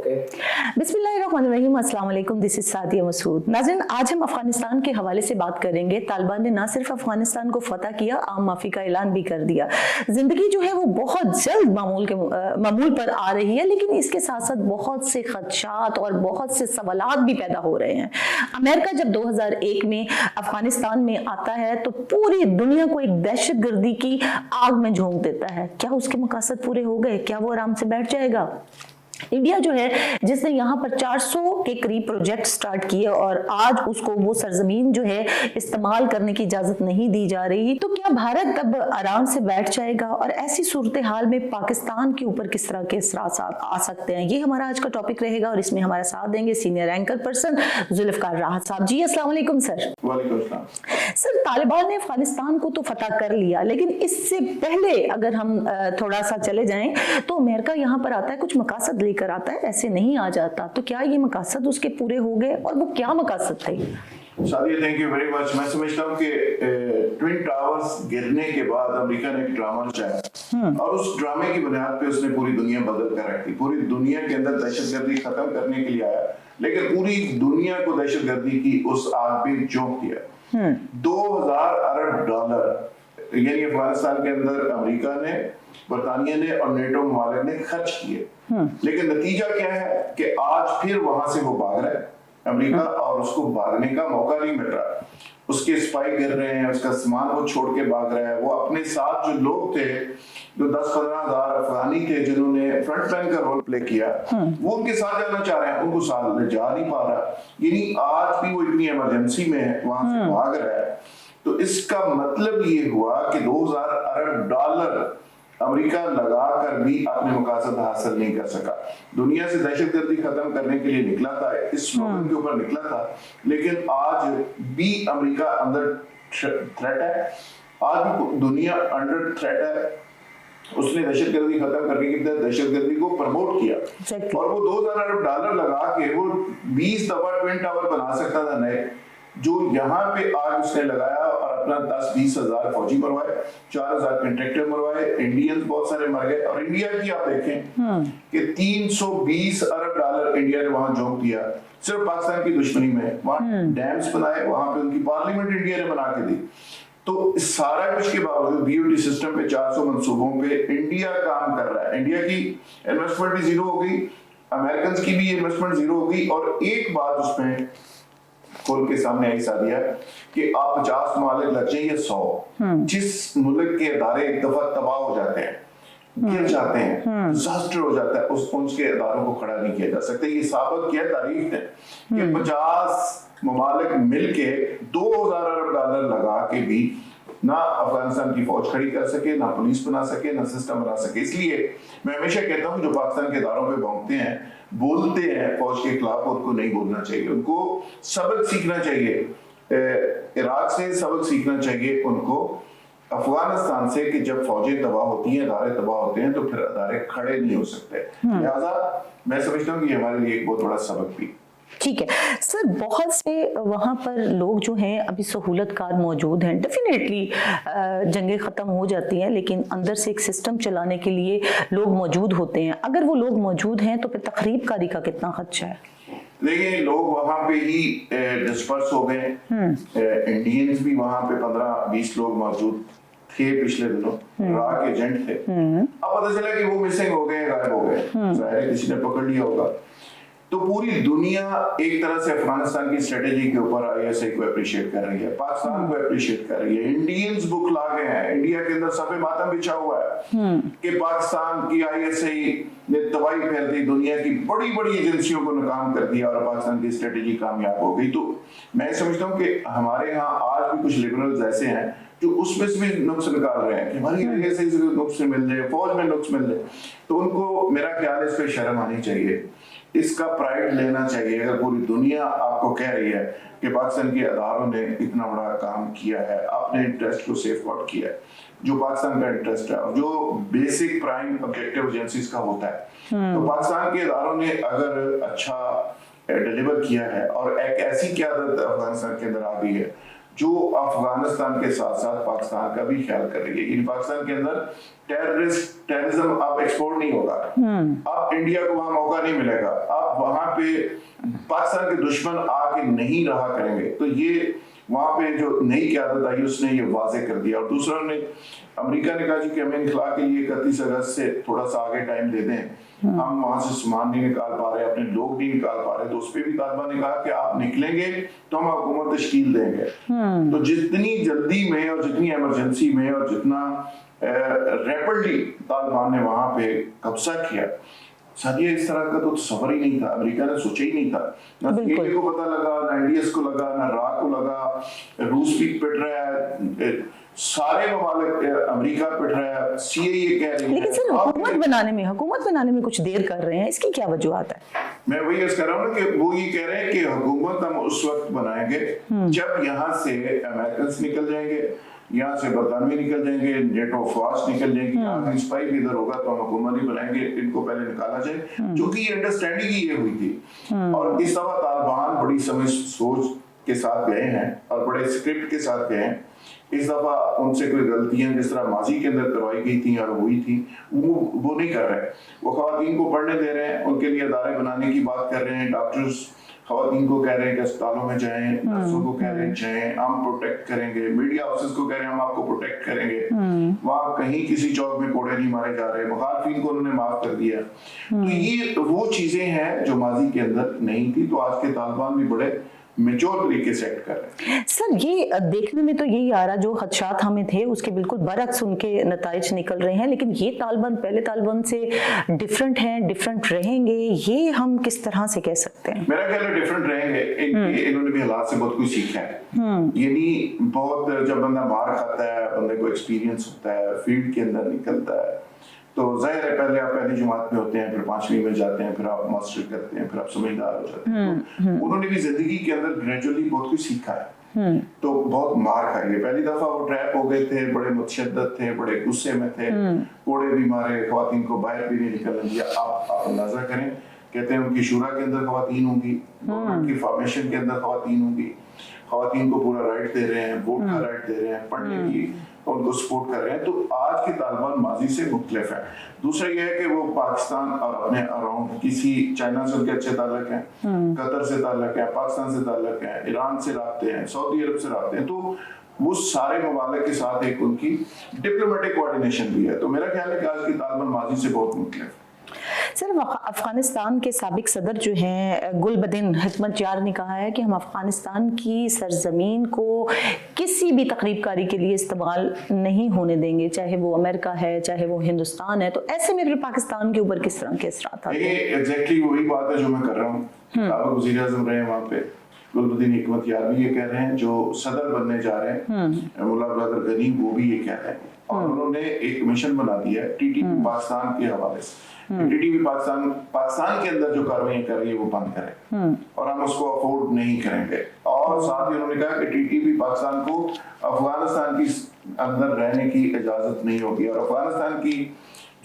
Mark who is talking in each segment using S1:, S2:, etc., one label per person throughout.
S1: बिस्मिल्लाहिर्रहमानिर्रहीम, अस्सलाम वालेकुम, दिस इज सादिया मसूद। नाज़रीन, आज हम अफगानिस्तान के हवाले से बात करेंगे। तालिबान ने ना सिर्फ अफगानिस्तान को फतह किया, आम माफी का ऐलान भी कर दिया। जिंदगी जो है वो बहुत जल्द मामूल पर आ रही है, लेकिन इसके साथ साथ बहुत से खदशात और बहुत से सवालात भी पैदा हो रहे हैं। अमेरिका जब 2001 में अफगानिस्तान में आता है तो पूरी दुनिया को एक दहशतगर्दी की आग में झोंक देता है। क्या उसके मकसद पूरे हो गए? क्या वो आराम से बैठ जाएगा? इंडिया जो है, जिसने यहाँ पर 400 के करीब प्रोजेक्ट स्टार्ट किए और आज उसको वो सरजमीन जो है इस्तेमाल करने की इजाजत नहीं दी जा रही, तो क्या भारत अब आराम से बैठ जाएगा? और ऐसी सूरत हाल में पाकिस्तान के ऊपर किस तरह के असरात आ सकते हैं, ये हमारा आज का टॉपिक रहेगा। और इसमें हमारा साथ देंगे सीनियर एंकर पर्सन जुल्फकार राहत साहब। जी अस्सलाम वालेकुम सर।
S2: वालेकुम अस्सलाम।
S1: सर, तालिबान ने अफगानिस्तान को तो फतह कर लिया, लेकिन इससे पहले अगर हम थोड़ा सा चले जाएं तो अमेरिका यहाँ पर आता है, कुछ मकासद लेकर आता है, ऐसे नहीं आ जाता। तो क्या ये मकासद उसके पूरे हो गए, और वो क्या मकासद थे?
S2: Sadia, thank you very much. मैं समझता हूँ कि ट्विन टावर्स गिरने के बाद अमेरिका ने एक ड्रामा रचाया और उस ड्रामे की बुनियाद पे उसने पूरी दुनिया बदल कर रखी। पूरी दुनिया के अंदर दहशतगर्दी खत्म करने के लिए आया, लेकिन पूरी दुनिया को दहशतगर्दी की उस आग पे झोंक दिया। 2000 अरब डॉलर यानी अफगानिस्तान के अंदर अमेरिका ने, बरतानिया ने और नेटो ममालिक ने खर्च किए। लेकिन नतीजा क्या है कि आज फिर वहां से वो भाग रहा है अमेरिका, और उसको भागने का मौका नहीं मिल रहा। उसके स्पाई गिर रहे हैं, उसका सामान वो छोड़ के भाग रहा है। वो अपने साथ जो लोग थे, जो 10-15 हजार अफगानी थे जिन्होंने फ्रंट लाइन का रोल प्ले किया, वो उनके साथ जाना चाह रहे हैं, उनको साथ में जा नहीं पा रहा। यानी आज भी वो इतनी इमरजेंसी में है, वहां से भाग रहा है। तो इसका मतलब ये हुआ कि 2000 अरब डॉलर अमेरिका लगाकर भी अपने मकासद हासिल नहीं कर सका। दुनिया से दहशतगर्दी खत्म करने के लिए निकला था, इस स्लोगन के ऊपर निकला था, लेकिन आज भी अमेरिका अंडर थ्रेट है। आज भी दुनिया अंडर थ्रेट है। उसने दहशतगर्दी खत्म करने की दहशतगर्दी को प्रमोट किया और वो 2000 अरब डॉलर लगा के वो 20 दफा ट्विन टावर बना सकता था नए, जो यहाँ पे आज उसने लगाया और अपना 10-20 हजार फौजी मरवाए, 4000 कंट्रैक्टर मरवाए, इंडियंस बहुत सारे मर गए। और इंडिया की आप देखें कि 320 अरब डॉलर इंडिया ने वहां झोंक दिया सिर्फ पाकिस्तान की दुश्मनी में। वहां डैम्स बनाए, वहां पे उनकी पार्लियामेंट इंडिया ने बना के दी। तो इस सारा कुछ के बावजूद बीओटी सिस्टम पे 400 मंसूबों पे इंडिया काम कर रहा है। इंडिया की इन्वेस्टमेंट भी जीरो हो गई, अमेरिकन की भी इन्वेस्टमेंट जीरो हो गई। और एक बात उसमें खोल के सामने आई सादिया कि आप 50 ममालिक लग जाइए 100, जिस मुल्क के अदारे एक दफा तबाह हो जाते हैं, गिर जाते हैं, डिजास्टर हो जाता है, उसके अदारों को खड़ा नहीं किया जा सकता। ये साबित किया तारीख ने कि 50 ममालिक मिलके 2000 अरब डॉलर लगा के भी ना अफगानिस्तान की फौज खड़ी कर सके, ना पुलिस बना सके, ना सिस्टम बना सके। इसलिए मैं हमेशा कहता हूँ जो पाकिस्तान के इदारों पे भौंकते हैं, बोलते हैं फौज के खिलाफ, उनको नहीं बोलना चाहिए। उनको सबक सीखना चाहिए, इराक से सबक सीखना चाहिए उनको, अफगानिस्तान से, कि जब फौजें तबाह होती हैं, अदारे तबाह होते हैं, तो फिर अदारे खड़े नहीं हो सकते। लिहाजा मैं समझता हूँ कि हमारे लिए एक बहुत बड़ा सबक भी।
S1: ठीक है सर, बहुत से वहाँ पर लोग जो हैं अभी सहूलतकार मौजूद हैं। डेफिनेटली जंगें ख़त्म हो जाती हैं, लेकिन अंदर से एक सिस्टम चलाने के लिए लोग मौजूद होते हैं। अगर वो लोग मौजूद हैं तो फिर तखरीब कारी का कितना खदशा है?
S2: देखिए, लोग वहाँ पे ही डिस्पर्स हो गए। इंडियंस भी वहाँ पे 15-20 लोग मौजूद थे पिछले दिनों, राह के एजेंट थे। अब पता चला कि वो मिसिंग हो गए, गायब हो गए, जाहिर है किसी ने पकड़ लिया होगा। तो पूरी दुनिया एक तरह से अफगानिस्तान की स्ट्रेटेजी के ऊपर आईएसआई को अप्रिशिएट कर रही है, पाकिस्तान को अप्रिशिएट कर रही है। इंडियंस बुक ला गए हैं, इंडिया के अंदर सफे मातम बिछा हुआ है कि पाकिस्तान की आईएसआई ने तबाही फैल दी, दुनिया की बड़ी बड़ी एजेंसियों को नाकाम कर दिया और पाकिस्तान की स्ट्रेटेजी कामयाब हो गई। तो मैं समझता हूँ कि हमारे यहाँ आज भी कुछ लिबरल्स ऐसे हैं जो उसमें से भी नुक्स निकाल रहे हैं कि हमारी आईएसआई से नुक्स मिल जाए, फौज में नुक्स मिल जाए। तो उनको मेरा ख्याल है इस पर शर्म आनी चाहिए, इसका प्राइड लेना चाहिए। अगर पूरी दुनिया आपको कह रही है कि पाकिस्तान के अदारों ने इतना बड़ा काम किया है, अपने इंटरेस्ट को सेफ गार्ड किया है, जो पाकिस्तान का इंटरेस्ट है और जो बेसिक प्राइम ऑब्जेक्टिव एजेंसीज का होता है, तो पाकिस्तान के अदारों ने अगर अच्छा डिलीवर किया है और एक ऐसी क़यादत अफगानिस्तान के अंदर आ गई है जो अफगानिस्तान के साथ साथ पाकिस्तान का भी ख्याल कर रही है। इन पाकिस्तान के अंदर टेररिज्म अब एक्सपोर्ट नहीं होगा, अब इंडिया को वहां मौका नहीं मिलेगा, अब वहां पे पाकिस्तान के दुश्मन आके नहीं रहा करेंगे। तो ये वहां पे जो नई क़यादत आई उसने ये वाजे कर दिया। और दूसरा ने अमेरिका ने कहा जी कि हमें इनखला के लिए 31 अगस्त से थोड़ा सा आगे टाइम दे दें, हम वहां से सामान नहीं निकाल पा रहे, अपने लोग नहीं निकाल पा रहे। तो उस पर भी तालिबान ने कहा कि आप निकलेंगे तो हम हुकूमत तश्कील देंगे। तो जितनी जल्दी में और जितनी इमरजेंसी में और जितना रैपिडली तालिबान ने वहां पे कब्जा किया, सादिया इस तरह का तो सफर ही नहीं था, अमेरिका ने सोचा ही नहीं था। ना के को पता लगा, ना इंडियस को लगा, ना रा को लगा, रूस भी पिट रहा है, सारे ममालिक अमेरिका पिट रहा है, सीआईए कह रही है।
S1: लेकिन सर हुकूमत बनाने में कुछ देर कर रहे हैं, इसकी क्या वजूहत है?
S2: मैं वही अर्ज कर रहा हूँ ना कि वो ये कह रहे हैं कि हुकूमत हम उस वक्त बनाएंगे जब यहाँ से अमेरिकन निकल जाएंगे, यहाँ से बरतानवी निकल जाएंगे, नेटो फौज निकल जाएंगी, आखिरी स्पाई भी इधर होगा तो हम हुकूमत ही बनाएंगे, इनको पहले निकाला जाए, क्योंकि ये अंडरस्टैंडिंग ही ये हुई थी। और इस दफा तालिबान बड़ी समझ सोच के साथ गए हैं और बड़े स्क्रिप्ट के साथ गए हैं। इस दफा उनसे कोई गलतियां जिस तरह माजी के अंदर करवाई गई थी और हुई थी वो नहीं कर रहे। वो खवातीन को पढ़ने दे रहे हैं, उनके लिए अदारे बनाने की बात कर रहे हैं, डॉक्टर्स खवातीन को कह रहे हैं कि अस्पतालों में जाएं, नर्सों को कह रहे हैं जाएं, हम प्रोटेक्ट करेंगे, मीडिया हाउसेस को कह रहे हैं हम आपको प्रोटेक्ट करेंगे, वहां कहीं किसी चौक में कोड़े नहीं मारे जा रहे, मुखालफिन को उन्होंने माफ कर दिया। तो ये वो चीजें हैं जो माजी के अंदर नहीं थी। तो आज के तालिबान भी बड़े मेच्योर तरीके से एक्ट कर रहे हैं।
S1: सर ये देखने में तो यही आ रहा, जो खदशात हमें थे उसके बिल्कुल बरअक्स उनके नताइज निकल रहे हैं। लेकिन ये तालिबान पहले तालिबान से डिफरेंट हैं, डिफरेंट रहेंगे, ये हम किस तरह से कह सकते हैं?
S2: मेरा ख्याल है डिफरेंट रहेंगे। इन्होंने भी हालात से बहुत कुछ सीखा है। यानी बहुत जब बंदा मार खाता है, बंदे को एक्सपीरियंस होता है, फील्ड के अंदर निकलता है, तो जाहिर है पहले आप पहली जमात में होते हैं, फिर 5वीं में जाते हैं, फिर आप मास्टर करते हैं, फिर आप समझदार हो जाते हैं। तो उन्होंने भी जिंदगी के अंदर ग्रेजुअली बहुत कुछ सीखा है। तो बहुत मार खाई है। पहली दफा वो ट्रैप हो गए थे, बड़े मुतशद्दद थे, बड़े गुस्से में थे, कोड़े भी मारे, खवातीन को बाहर भी नहीं निकलने दिया। आप अंदाजा करें, कहते हैं उनकी शूरा के अंदर खवातीन होंगी, गवर्नमेंट की फॉर्मेशन के अंदर खवातीन होंगी, खवातीन को पूरा राइट दे रहे हैं, वोट का राइट दे रहे हैं, पढ़ने की उनको सपोर्ट कर रहे हैं। तो आज के तालिबान माजी से मुख्तलिफ है। दूसरा यह है कि वो पाकिस्तान और अपने अराउंड किसी, चाइना से उनके अच्छे ताल्लुक हैं, कतर से ताल्लुक है, पाकिस्तान से ताल्लुक है, ईरान से राब्ते हैं, सऊदी अरब से राब्ते हैं। तो वो सारे ममालिक के साथ एक उनकी डिप्लोमेटिक कोऑर्डिनेशन भी है। तो मेरा ख्याल है कि आज की तालिबान माजी से बहुत मुख्तलिफ है।
S1: सर अफगानिस्तान के साबिक सदर जो हैं गुलबदीन हिकमतयार ने कहा है कि हम अफगानिस्तान की सरजमीन को किसी भी तकरीबकारी के लिए इस्तेमाल नहीं होने देंगे, चाहे वो अमेरिका है, चाहे वो हिंदुस्तान है। तो ऐसे में फिर पाकिस्तान के ऊपर किस तरह के असरात आते हैं?
S2: एग्जैक्टली वही बात है जो मैं कर रहा हूँ। आप वज़ीर आज़म रहे हैं वहाँ पे, गुलबदीन हिकमतयार भी ये कह रहे हैं, जो सदर बनने जा रहे हैं मुल्ला ब्रदर गनी वो भी ये कह रहे हैं। और उन्होंने एक मिशन बना दिया है टीटीपी पाकिस्तान के हवाले से। टीटीपी पाकिस्तान के अंदर जो कार्रवाई कर रही है वो बंद करें और हम उसको अफोर्ड नहीं करेंगे। और साथ ही उन्होंने कहा कि टीटीपी पाकिस्तान को अफगानिस्तान की अंदर रहने की इजाजत नहीं होगी और अफगानिस्तान की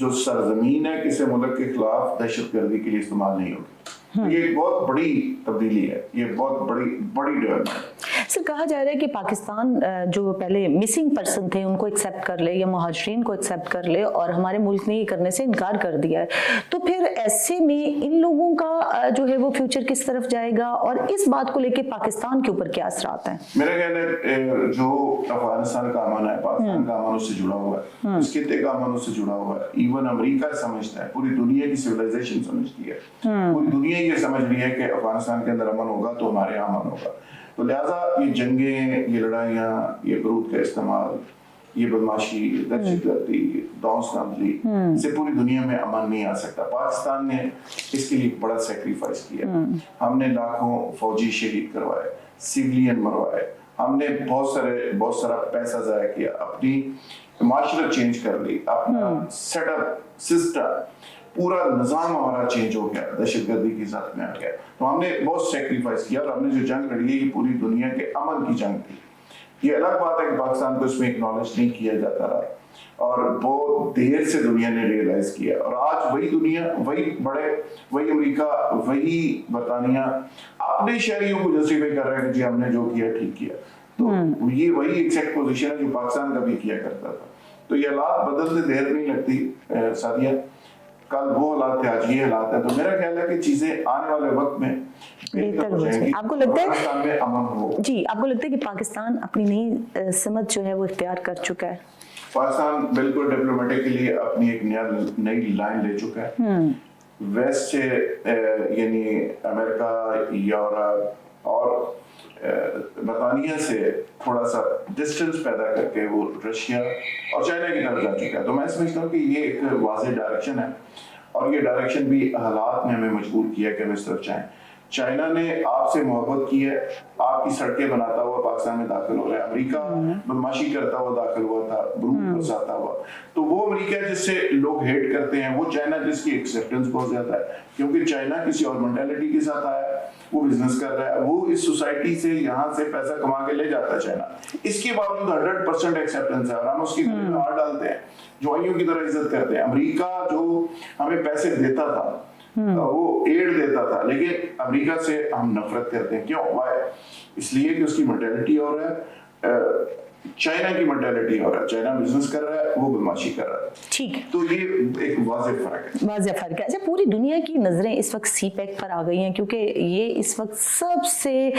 S2: जो सरजमीन है किसी मुल्क के खिलाफ दहशतगर्दी के लिए इस्तेमाल नहीं होगी। ये एक बहुत बड़ी तब्दीली है, ये बहुत बड़ी डेवलपमेंट।
S1: सर कहा जा रहा है कि पाकिस्तान जो पहले मिसिंग पर्सन थे उनको एक्सेप्ट कर ले या मुहाजिरीन को एक्सेप्ट कर ले और हमारे मुल्क ने ये करने से इनकार कर दिया है। तो फिर ऐसे में इन लोगों का जो है वो फ्यूचर किस तरफ जाएगा और इस बात को लेके पाकिस्तान के ऊपर क्या असरात हैं?
S2: मेरा ख्याल है जो अफगानिस्तान का अमन है, पाकिस्तान का अमन उससे जुड़ा हुआ है, इस खित्ते का अमन उससे जुड़ा हुआ है। इवन अमेरिका समझता है, पूरी दुनिया की सिविलाइजेशन समझती है, पूरी दुनिया ये समझ रही है कि अफगानिस्तान के अंदर अमन होगा तो हमारे यहाँ अमन होगा। तो लिहाजा ये जंगें, ये लड़ाइयाँ, ये बरूद का इस्तेमाल, ये बदमाशी, दहशतगर्दी, दौंस-नमली से पूरी दुनिया में अमन नहीं आ सकता। पाकिस्तान ने इसके लिए बड़ा सेक्रीफाइस किया। हमने लाखों फौजी शहीद करवाए, सिविलियन मरवाए, हमने बहुत सारा पैसा जाया किया, अपनी माशरत चेंज कर ली, अपना सेटअप सिस्टम पूरा निजाम हमारा चेंज हो गया, दहशतगर्दी की जद में आ गया। तो हमने बहुत सेक्रीफाइस किया और हमने जो जंग लड़ी है ये पूरी दुनिया के अमन की जंग थी। ये अलग बात है कि पाकिस्तान को इसमें एक्नॉलेज नहीं किया जाता रहा और बहुत देर से दुनिया ने रियलाइज किया। और आज वही दुनिया, वही अमेरिका, वही बरतानिया अपने शहरियों को जस्टिफाई कर रहा है कि जी हमने जो किया ठीक किया। تو یہ وہی ایگزیکٹ پوزیشن ہے جو پاکستان کا بھی کیا کرتا تھا. تو یہ حالات بدلتے دیر نہیں لگتی سعدیہ. کل وہ حالات تھے، آج یہ حالات ہیں. تو میرا خیال ہے کہ چیزیں آنے والے وقت میں
S1: بہتر ہو جائیں گی. آپ کو لگتا ہے
S2: پاکستان میں امن ہو؟
S1: جی، آپ کو لگتا ہے کہ پاکستان اپنی نئی سمت جو ہے وہ اختیار کر چکا ہے؟
S2: پاکستان بالکل ڈپلومیٹکلی اپنی ایک نئی لائن لے چکا ہے. ویسٹ سے یعنی امریکہ، یورپ اور برطانیہ سے تھوڑا سا ڈسٹنس پیدا کر کے وہ رشیا اور چائنا کی طرف جا چکا ہے. تو میں سمجھتا ہوں کہ یہ ایک واضح ڈائریکشن ہے، اور یہ ڈائریکشن بھی حالات نے ہمیں مجبور کیا کہ ہم اس طرف جائیں. چائنا نے آپ سے محبت کی ہے، آپ کی سڑکیں بناتا ہوا پاکستان میں داخل ہو رہا ہے. امریکہ بدماشی کرتا ہوا داخل ہوا تھا، بروٹ برساتا ہوا. تو وہ امریکہ جس سے لوگ ہیٹ کرتے ہیں، وہ چائنا جس کی ایکسیپٹنس بہت زیادہ ہے، کیونکہ چائنا کسی اور مینٹیلٹی کے ساتھ آیا ہے، وہ بزنس کر رہا ہے، وہ اس سوسائٹی سے یہاں سے پیسہ کما کے لے جاتا ہے چائنا. اس کے باوجود 100% ایکسیپٹنس ہے، اور ہم اس کی گلے میں ہاتھ ڈالتے ہیں، جوائیوں کی طرح عزت کرتے ہیں. امریکہ جو ہمیں پیسے دیتا تھا، وہ ایڈ دیتا تھا، لیکن امریکہ سے ہم نفرت کرتے ہیں. کیوں؟ وائے؟ اس لیے کہ اس کی مینٹیلٹی اور ہے، چائنا کی مینٹیلٹی اور ہے. چائنا بزنس کر رہا ہے، وہ بدماشی کر رہا ہے.
S1: ٹھیک.
S2: تو یہ ایک واضح فرق ہے.
S1: واضح فرق ہے. اچھا، پوری دنیا کی نظریں اس وقت سی پیک پر آ گئی ہیں، کیونکہ یہ اس وقت سب سے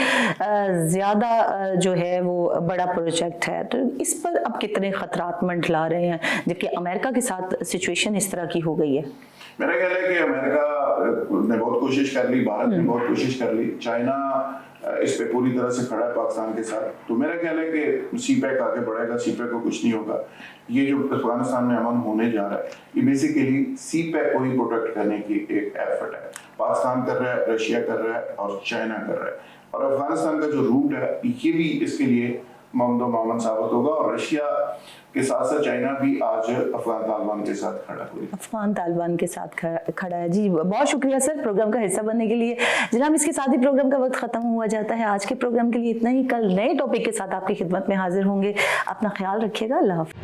S1: زیادہ جو ہے وہ بڑا پروجیکٹ ہے. تو اس پر اب کتنے خطرات منڈلا رہے ہیں جبکہ امریکہ کے ساتھ سچویشن اس طرح کی ہو گئی ہے؟
S2: میرا خیال ہے کہ امریکہ نے بہت کوشش کر لی، بھارت نے بہت کوشش کر لی، چائنا اس پہ پوری طرح سے کھڑا ہے پاکستان کے ساتھ. تو میرا خیال ہے کہ سی پیک آگے بڑھے گا. سی پیک کو کچھ نہیں ہوگا. یہ جو افغانستان میں امن ہونے جا رہا ہے، یہ بیسیکلی سی پیک کو ہی پروٹیکٹ کرنے کی ایک ایفرٹ ہے. پاکستان کر رہا ہے، رشیا کر رہا ہے، اور چائنا کر رہا ہے. اور افغانستان کا جو روٹ ہے، یہ بھی اس کے لیے ممد و معاون ثابت ہوگا. اور رشیا کے ساتھ ساتھ چائنا بھی آج افغان طالبان کے ساتھ کھڑا ہوئی،
S1: افغان طالبان کے ساتھ کھڑا ہے. جی بہت شکریہ سر پروگرام کا حصہ بننے کے لیے. جناب، اس کے ساتھ ہی پروگرام کا وقت ختم ہوا جاتا ہے. آج کے پروگرام کے لیے اتنا ہی. کل نئے ٹاپک کے ساتھ آپ کی خدمت میں حاضر ہوں گے. اپنا خیال رکھیے گا. اللہ حافظ.